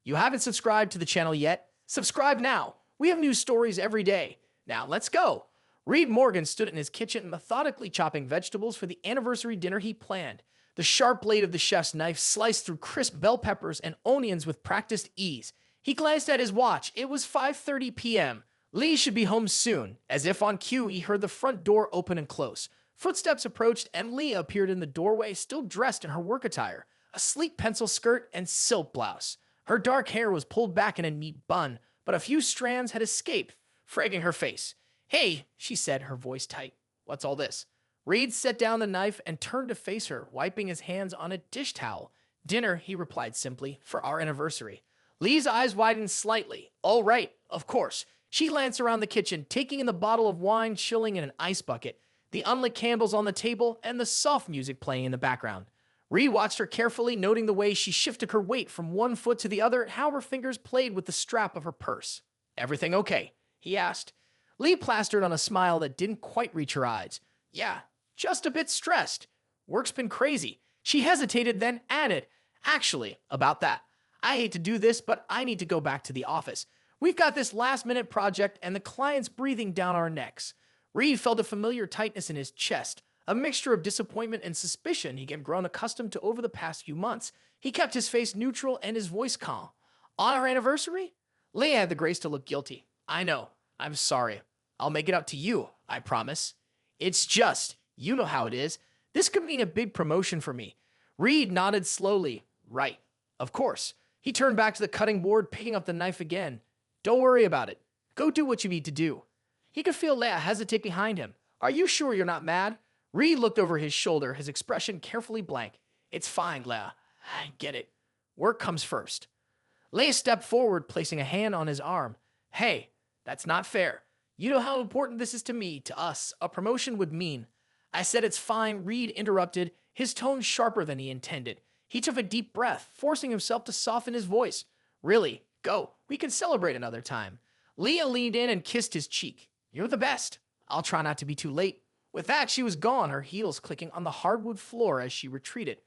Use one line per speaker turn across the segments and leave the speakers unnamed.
you haven't subscribed to the channel yet, subscribe now. We have new stories every day. Now let's go. Reed Morgan stood in his kitchen methodically chopping vegetables for the anniversary dinner he planned. The sharp blade of the chef's knife sliced through crisp bell peppers and onions with practiced ease. He glanced at his watch. It was 5:30 p.m. Lee should be home soon. As if on cue, he heard the front door open and close. Footsteps approached, and Leah appeared in the doorway, still dressed in her work attire, a sleek pencil skirt and silk blouse. Her dark hair was pulled back in a neat bun, but a few strands had escaped, fragging her face. "Hey," she said, her voice tight. "What's all this?" Reed set down the knife and turned to face her, wiping his hands on a dish towel. "Dinner," he replied simply, "for our anniversary." Lee's eyes widened slightly. "All right, of course." She glanced around the kitchen, taking in the bottle of wine chilling in an ice bucket, the unlit candles on the table, and the soft music playing in the background. Reed watched her carefully, noting the way she shifted her weight from one foot to the other and how her fingers played with the strap of her purse. "Everything okay?" he asked. Lee plastered on a smile that didn't quite reach her eyes. "Yeah, just a bit stressed. Work's been crazy." She hesitated, then added, "Actually, about that. I hate to do this, but I need to go back to the office. We've got this last-minute project, and the client's breathing down our necks." Reed felt a familiar tightness in his chest, a mixture of disappointment and suspicion he had grown accustomed to over the past few months. He kept his face neutral and his voice calm. "On our anniversary?" Leah had the grace to look guilty. "I know. I'm sorry. I'll make it up to you, I promise. It's just, you know how it is. This could mean a big promotion for me." Reed nodded slowly. "Right. Of course." He turned back to the cutting board, picking up the knife again. "Don't worry about it. Go do what you need to do." He could feel Leah hesitate behind him. "Are you sure you're not mad?" Reed looked over his shoulder, his expression carefully blank. "It's fine, Leah. I get it. Work comes first." Leah stepped forward, placing a hand on his arm. "Hey, that's not fair. You know how important this is to me, to us. A promotion would mean." "I said it's fine," Reed interrupted, his tone sharper than he intended. He took a deep breath, forcing himself to soften his voice. "Really, go. We can celebrate another time." Leah leaned in and kissed his cheek. "You're the best. I'll try not to be too late." With that, she was gone, her heels clicking on the hardwood floor as she retreated.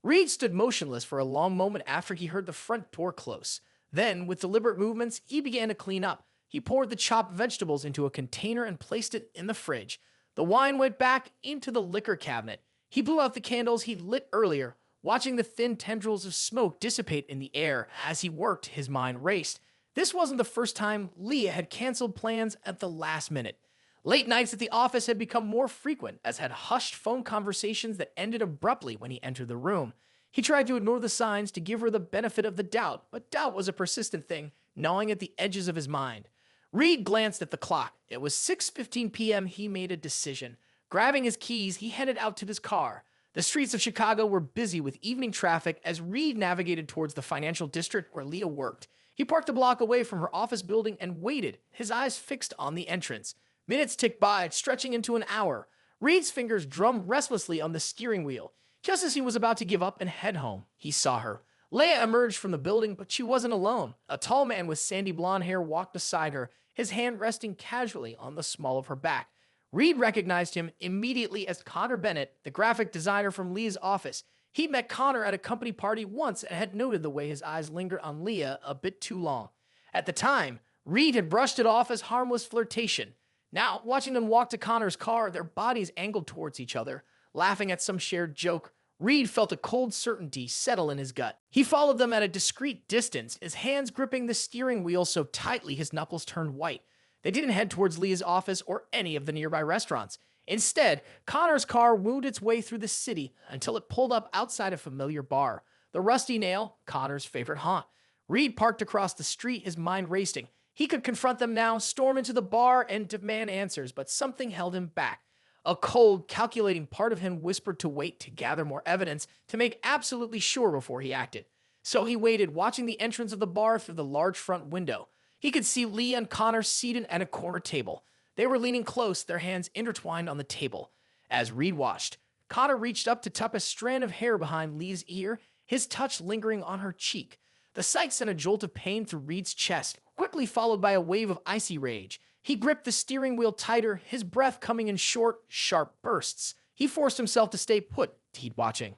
Reed stood motionless for a long moment after he heard the front door close. Then, with deliberate movements, he began to clean up. He poured the chopped vegetables into a container and placed it in the fridge. The wine went back into the liquor cabinet. He blew out the candles he'd lit earlier, watching the thin tendrils of smoke dissipate in the air. As he worked, his mind raced. This wasn't the first time Leah had canceled plans at the last minute. Late nights at the office had become more frequent, as had hushed phone conversations that ended abruptly when he entered the room. He tried to ignore the signs to give her the benefit of the doubt, but doubt was a persistent thing, gnawing at the edges of his mind. Reed glanced at the clock. It was 6:15 p.m. He made a decision. Grabbing his keys, he headed out to his car. The streets of Chicago were busy with evening traffic as Reed navigated towards the financial district where Leah worked. He parked a block away from her office building and waited, his eyes fixed on the entrance. Minutes ticked by, stretching into an hour. Reed's fingers drummed restlessly on the steering wheel. Just as he was about to give up and head home, he saw her. Leah emerged from the building, but she wasn't alone. A tall man with sandy blonde hair walked beside her, his hand resting casually on the small of her back. Reed recognized him immediately as Connor Bennett, the graphic designer from Leah's office. He'd met Connor at a company party once and had noted the way his eyes lingered on Leah a bit too long. At the time, Reed had brushed it off as harmless flirtation. Now, watching them walk to Connor's car, their bodies angled towards each other, laughing at some shared joke, Reed felt a cold certainty settle in his gut. He followed them at a discreet distance, his hands gripping the steering wheel so tightly his knuckles turned white. They didn't head towards Leah's office or any of the nearby restaurants. Instead, Connor's car wound its way through the city until it pulled up outside a familiar bar, the Rusty Nail, Connor's favorite haunt. Reed parked across the street, his mind racing. He could confront them now, storm into the bar, and demand answers, but something held him back. A cold, calculating part of him whispered to wait to gather more evidence to make absolutely sure before he acted. So he waited, watching the entrance of the bar through the large front window. He could see Lee and Connor seated at a corner table. They were leaning close, their hands intertwined on the table. As Reed watched, Connor reached up to tuck a strand of hair behind Lee's ear, his touch lingering on her cheek. The sight sent a jolt of pain through Reed's chest, quickly followed by a wave of icy rage. He gripped the steering wheel tighter, his breath coming in short, sharp bursts. He forced himself to stay put, to keep watching.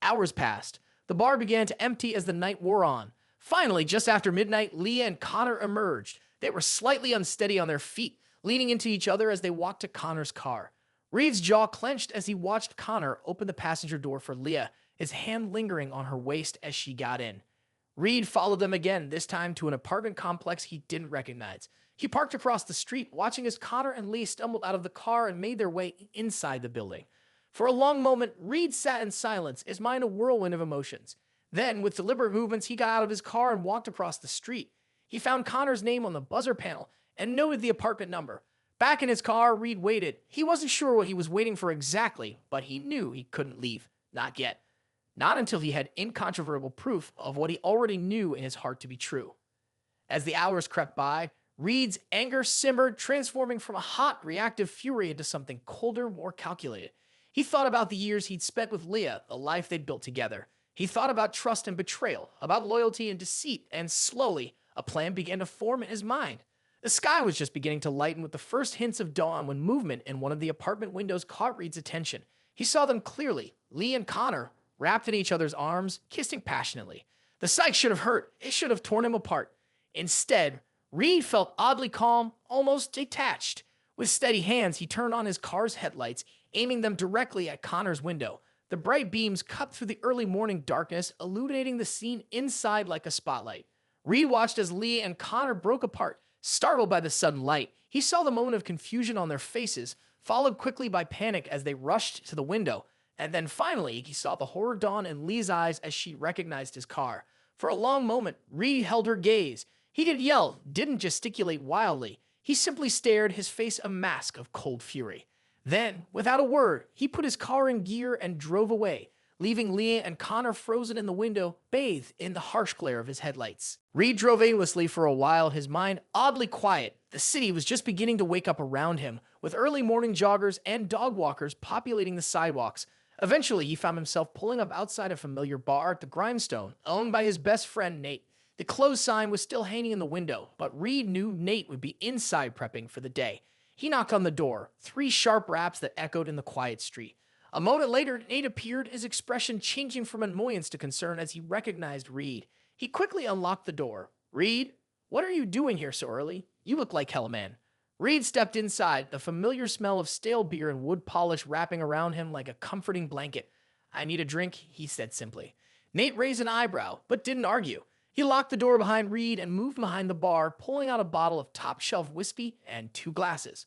Hours passed. The bar began to empty as the night wore on. Finally, just after midnight, Leah and Connor emerged. They were slightly unsteady on their feet, leaning into each other as they walked to Connor's car. Reed's jaw clenched as he watched Connor open the passenger door for Leah, his hand lingering on her waist as she got in. Reed followed them again, this time to an apartment complex he didn't recognize. He parked across the street, watching as Connor and Lee stumbled out of the car and made their way inside the building. For a long moment, Reed sat in silence, his mind a whirlwind of emotions. Then, with deliberate movements, he got out of his car and walked across the street. He found Connor's name on the buzzer panel and noted the apartment number. Back in his car, Reed waited. He wasn't sure what he was waiting for exactly, but he knew he couldn't leave. Not yet. Not until he had incontrovertible proof of what he already knew in his heart to be true. As the hours crept by, Reed's anger simmered, transforming from a hot, reactive fury into something colder, more calculated. He thought about the years he'd spent with Leah, the life they'd built together. He thought about trust and betrayal, about loyalty and deceit, and slowly, a plan began to form in his mind. The sky was just beginning to lighten with the first hints of dawn when movement in one of the apartment windows caught Reed's attention. He saw them clearly, Lee and Connor, wrapped in each other's arms, kissing passionately. The sight should have hurt. It should have torn him apart. Instead, Reed felt oddly calm, almost detached. With steady hands, he turned on his car's headlights, aiming them directly at Connor's window. The bright beams cut through the early morning darkness, illuminating the scene inside like a spotlight. Reed watched as Lee and Connor broke apart, startled by the sudden light. He saw the moment of confusion on their faces, followed quickly by panic as they rushed to the window. And then finally, he saw the horror dawn in Lee's eyes as she recognized his car. For a long moment, Reed held her gaze. He didn't yell, didn't gesticulate wildly. He simply stared, his face a mask of cold fury. Then, without a word, he put his car in gear and drove away, leaving Leah and Connor frozen in the window, bathed in the harsh glare of his headlights. Reed drove aimlessly for a while, his mind oddly quiet. The city was just beginning to wake up around him, with early morning joggers and dog walkers populating the sidewalks. Eventually, he found himself pulling up outside a familiar bar at the Grindstone, owned by his best friend, Nate. The closed sign was still hanging in the window, but Reed knew Nate would be inside prepping for the day. He knocked on the door, 3 sharp raps that echoed in the quiet street. A moment later, Nate appeared, his expression changing from annoyance to concern as he recognized Reed. He quickly unlocked the door. "Reed, what are you doing here so early? You look like hell, man." Reed stepped inside, the familiar smell of stale beer and wood polish wrapping around him like a comforting blanket. "I need a drink," he said simply. Nate raised an eyebrow, but didn't argue. He locked the door behind Reed and moved behind the bar, pulling out a bottle of top-shelf whiskey and 2 glasses.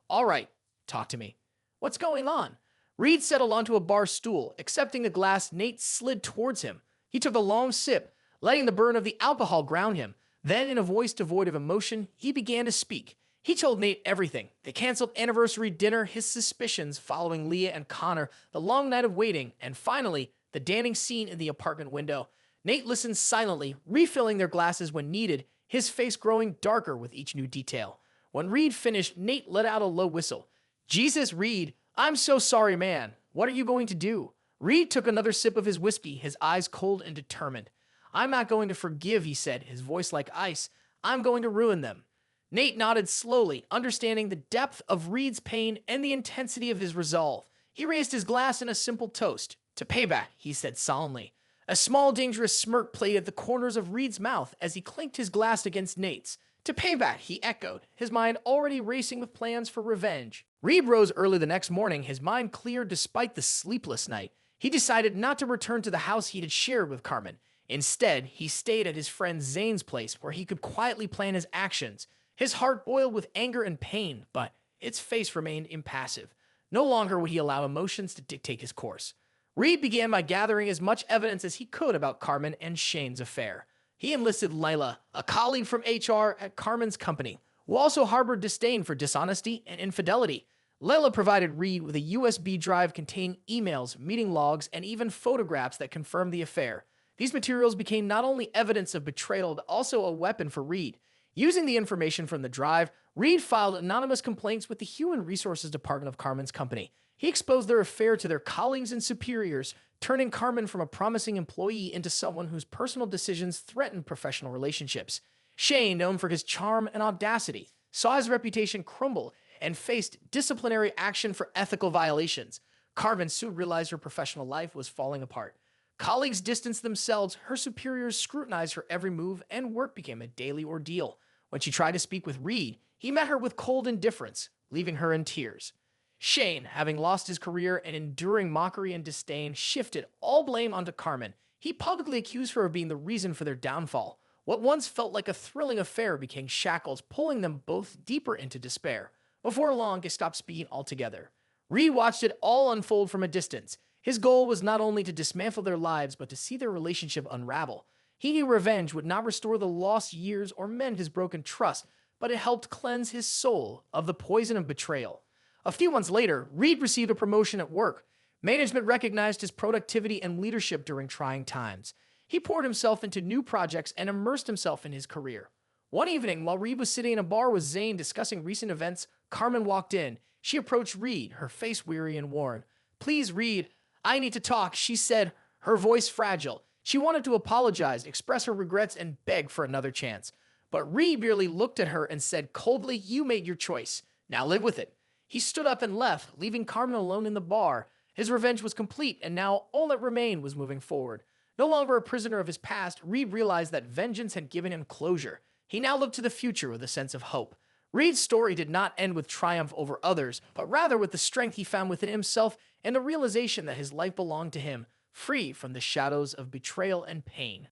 "All right, talk to me. What's going on?" Reed settled onto a bar stool. Accepting the glass, Nate slid towards him. He took a long sip, letting the burn of the alcohol ground him. Then, in a voice devoid of emotion, he began to speak. He told Nate everything: the canceled anniversary dinner, his suspicions following Leah and Connor, the long night of waiting, and finally, the damning scene in the apartment window. Nate listened silently, refilling their glasses when needed, his face growing darker with each new detail. When Reed finished, Nate let out a low whistle. "Jesus, Reed, I'm so sorry, man. What are you going to do?" Reed took another sip of his whiskey, his eyes cold and determined. "I'm not going to forgive," he said, his voice like ice. "I'm going to ruin them." Nate nodded slowly, understanding the depth of Reed's pain and the intensity of his resolve. He raised his glass in a simple toast. "To payback," he said solemnly. A small, dangerous smirk played at the corners of Reed's mouth as he clinked his glass against Nate's. "To payback," he echoed, his mind already racing with plans for revenge. Reed rose early the next morning, his mind clear despite the sleepless night. He decided not to return to the house he had shared with Carmen. Instead, he stayed at his friend Zane's place where he could quietly plan his actions. His heart boiled with anger and pain, but its face remained impassive. No longer would he allow emotions to dictate his course. Reed began by gathering as much evidence as he could about Carmen and Shane's affair. He enlisted Lila, a colleague from HR at Carmen's company, who also harbored disdain for dishonesty and infidelity. Lila provided Reed with a USB drive containing emails, meeting logs, and even photographs that confirmed the affair. These materials became not only evidence of betrayal, but also a weapon for Reed. Using the information from the drive, Reed filed anonymous complaints with the Human Resources Department of Carmen's company. He exposed their affair to their colleagues and superiors, turning Carmen from a promising employee into someone whose personal decisions threatened professional relationships. Shane, known for his charm and audacity, saw his reputation crumble and faced disciplinary action for ethical violations. Carmen soon realized her professional life was falling apart. Colleagues distanced themselves, her superiors scrutinized her every move, and work became a daily ordeal. When she tried to speak with Reed, he met her with cold indifference, leaving her in tears. Shane, having lost his career and enduring mockery and disdain, shifted all blame onto Carmen. He publicly accused her of being the reason for their downfall. What once felt like a thrilling affair became shackles, pulling them both deeper into despair. Before long, they stopped speaking altogether. Reed watched it all unfold from a distance. His goal was not only to dismantle their lives, but to see their relationship unravel. He knew revenge would not restore the lost years or mend his broken trust, but it helped cleanse his soul of the poison of betrayal. A few months later, Reed received a promotion at work. Management recognized his productivity and leadership during trying times. He poured himself into new projects and immersed himself in his career. One evening, while Reed was sitting in a bar with Zane discussing recent events, Carmen walked in. She approached Reed, her face weary and worn. "Please, Reed, I need to talk," she said, her voice fragile. She wanted to apologize, express her regrets, and beg for another chance. But Reed merely looked at her and said coldly, "You made your choice. Now live with it." He stood up and left, leaving Carmen alone in the bar. His revenge was complete, and now all that remained was moving forward. No longer a prisoner of his past, Reed realized that vengeance had given him closure. He now looked to the future with a sense of hope. Reed's story did not end with triumph over others, but rather with the strength he found within himself and the realization that his life belonged to him, free from the shadows of betrayal and pain.